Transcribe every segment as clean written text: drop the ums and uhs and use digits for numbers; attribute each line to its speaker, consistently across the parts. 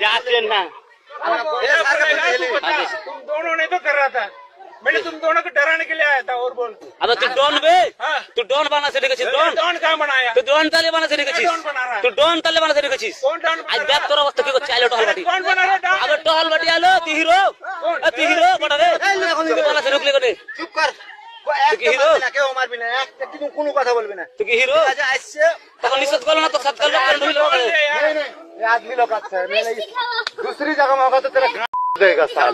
Speaker 1: जाते ना
Speaker 2: तुम दोनों ने तो कर रहा था। मैंने तुम दोनों को डराने के लिए आया था। और बोल
Speaker 1: अब तू डॉन बे तू डॉन बना से देखছিস डॉन
Speaker 2: डॉन कहाँ बनाया?
Speaker 1: तू डॉन ताले बना से देखছিস
Speaker 2: डॉन बना रहा है।
Speaker 1: तू डॉन ताले बना से देखছিস
Speaker 2: कौन डॉन बना
Speaker 1: आज
Speaker 2: रहा
Speaker 1: देख
Speaker 2: है?
Speaker 1: তোর অবস্থা কি করছে আইলো টহল বাটি
Speaker 2: कौन बना रहा है डॉन?
Speaker 1: अब টহল বাটি আলো তুই হিরো তুই হিরো বড় রে তুই বলা से রুকলে কোনে
Speaker 3: চুপ কর
Speaker 1: তুই কি হিরো
Speaker 3: কেউ মারবি না একটা কিন্তু কোনো কথা বলবি না
Speaker 1: তুই কি হিরো
Speaker 3: আজ আসছে
Speaker 1: তখন নিষেধ করলো না তো সাত করলো কারণ ঢুকলো
Speaker 2: बोल दे यार।
Speaker 3: नहीं ये आदमी लोग अच्छा है मैं नहीं दूसरी जगह में होगा तो तेरा देगा साल।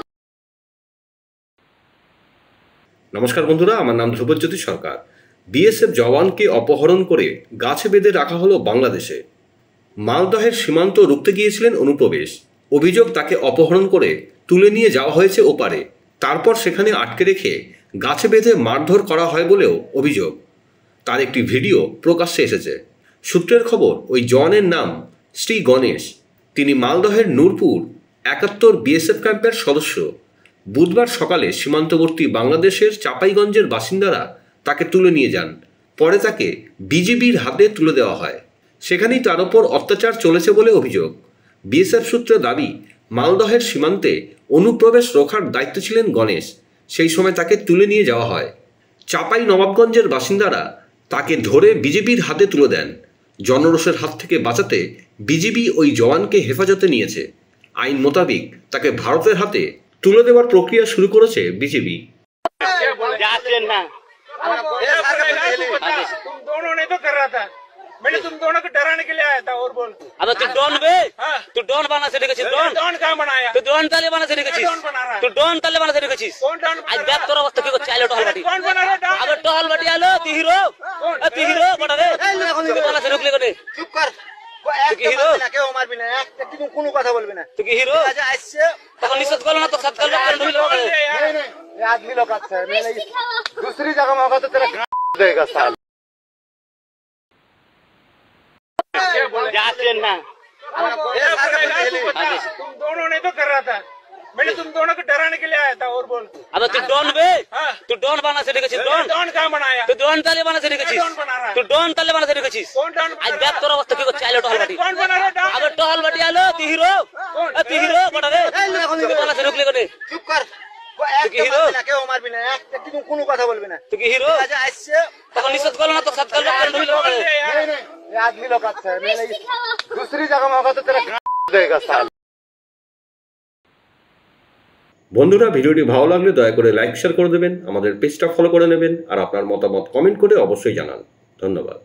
Speaker 4: নমস্কার বন্ধুরা, আমার নাম ধ্রুবজ্যোতি সরকার। বিএসএফ জওয়ানকে অপহরণ করে গাছে বেঁধে রাখা হলো বাংলাদেশে। মালদহের সীমান্ত রুখতে গিয়েছিলেন অনুপ্রবেশ। অভিযোগ তাকে অপহরণ করে তুলে নিয়ে যাওয়া হয়েছে ওপারে, তারপর সেখানে আটকে রেখে গাছে বেঁধে মারধর করা হয় বলেও অভিযোগ। তার একটি ভিডিও প্রকাশ্যে এসেছে। সূত্রের খবর, ওই জওয়ানের নাম শ্রী গণেশ। তিনি মালদহের নূরপুর ৭১ বিএসএফ ক্যাম্পের সদস্য। বুধবার সকালে সীমান্তবর্তী বাংলাদেশের চাঁপাইগঞ্জের বাসিন্দারা তাকে তুলে নিয়ে যান। পরে তাকে বিজিবির হাতে তুলে দেওয়া হয়। সেখানেই তার ওপর অত্যাচার চলেছে বলে অভিযোগ। বিএসএফ সূত্রে দাবি, মালদহের সীমান্তে অনুপ্রবেশ রোখার দায়িত্ব ছিলেন গণেশ। সেই সময় তাকে তুলে নিয়ে যাওয়া হয়। চাঁপাই নবাবগঞ্জের বাসিন্দারা তাকে ধরে বিজিবির হাতে তুলে দেন। জনরোষের হাত থেকে বাঁচাতে বিজিবি ওই জওয়ানকে হেফাজতে নিয়েছে। আইন মোতাবেক তাকে ভারতের হাতে তুলে দেওয়ার প্রক্রিয়া শুরু করেছে বিজেপি।
Speaker 1: जाते ना
Speaker 2: तुम दोनों ने तो कर रहा था। मैंने तुम दोनों को डराने के लिए आया था। और बोल
Speaker 1: अब तू डॉन बे तू डॉन बना से देखছিস डॉन
Speaker 2: डॉन कहाँ बनाया?
Speaker 1: तू डॉन ताले बना से देखছিস
Speaker 2: डॉन बना रहा है।
Speaker 1: तू डॉन ताले बना से देखছিস
Speaker 2: कौन डॉन
Speaker 1: आज
Speaker 2: बना
Speaker 1: देख
Speaker 2: रहा है?
Speaker 1: তোর অবস্থা কি করছে আইলো টহল বাটি
Speaker 2: कौन बना रहा है डॉन?
Speaker 1: अब টহল বাটি আলো তুই হিরো তুই হিরো বড় রে তুই বলা से রুকলে কোনে
Speaker 3: চুপ কর
Speaker 1: তুই কি হিরো?
Speaker 3: কেউ মারবি না একটা কিন্তু কোনো কথা বলবি না
Speaker 1: তুই কি হিরো
Speaker 3: আজ আসছে
Speaker 1: তখন নিষেধ করলো না তো সাত করলো কারণ ঢুকলো
Speaker 2: बोल दे यार।
Speaker 3: नहीं ये आदमी लोग अच्छा है मैं नहीं दूसरी जगह में होगा तो तेरा देगा साल।
Speaker 1: जाते ना
Speaker 2: तुम दोनों ने तो कर रहा था। मैंने तुम दोनों को डराने के लिए आया था। और बोल
Speaker 1: अब तू डॉन बे तू डॉन बना से देखছিস डॉन
Speaker 2: डॉन कहाँ बनाया?
Speaker 1: तू डॉन ताले बना से देखছিস
Speaker 2: डॉन बना रहा है।
Speaker 1: तू डॉन ताले बना से देखছিস
Speaker 2: कौन डॉन
Speaker 1: आज
Speaker 2: बना
Speaker 1: देख
Speaker 2: रहा
Speaker 1: তোর অবস্থা কি করছে আইলো টহল বাটি
Speaker 2: है? कौन बना रहा है डॉन?
Speaker 1: अब টহল বাটি আলো তুই হিরো তুই হিরো বড় রে তুই বলা से রুকলে কোনে
Speaker 3: চুপ কর
Speaker 1: কি হিরো?
Speaker 3: কেউ মারবি না একটা কিন্তু কোনো কথা বলবি না
Speaker 1: তুই কি হিরো
Speaker 3: আজ আসছে
Speaker 1: তখন নিষেধ করলো না তো সাত করলো কারণ ঢুকলো
Speaker 2: बोल दे यार।
Speaker 3: नहीं ये आदमी लोग अच्छा है मैं नहीं दूसरी जगह में होगा तो तेरा देगा साल।
Speaker 4: বন্ধুরা, ভিডিওটি ভালো লাগলে দয়া করে লাইক শেয়ার করে দেবেন, আমাদের পেজটা ফলো করে নেবেন আর আপনার মতামত কমেন্ট করে অবশ্যই জানান। ধন্যবাদ।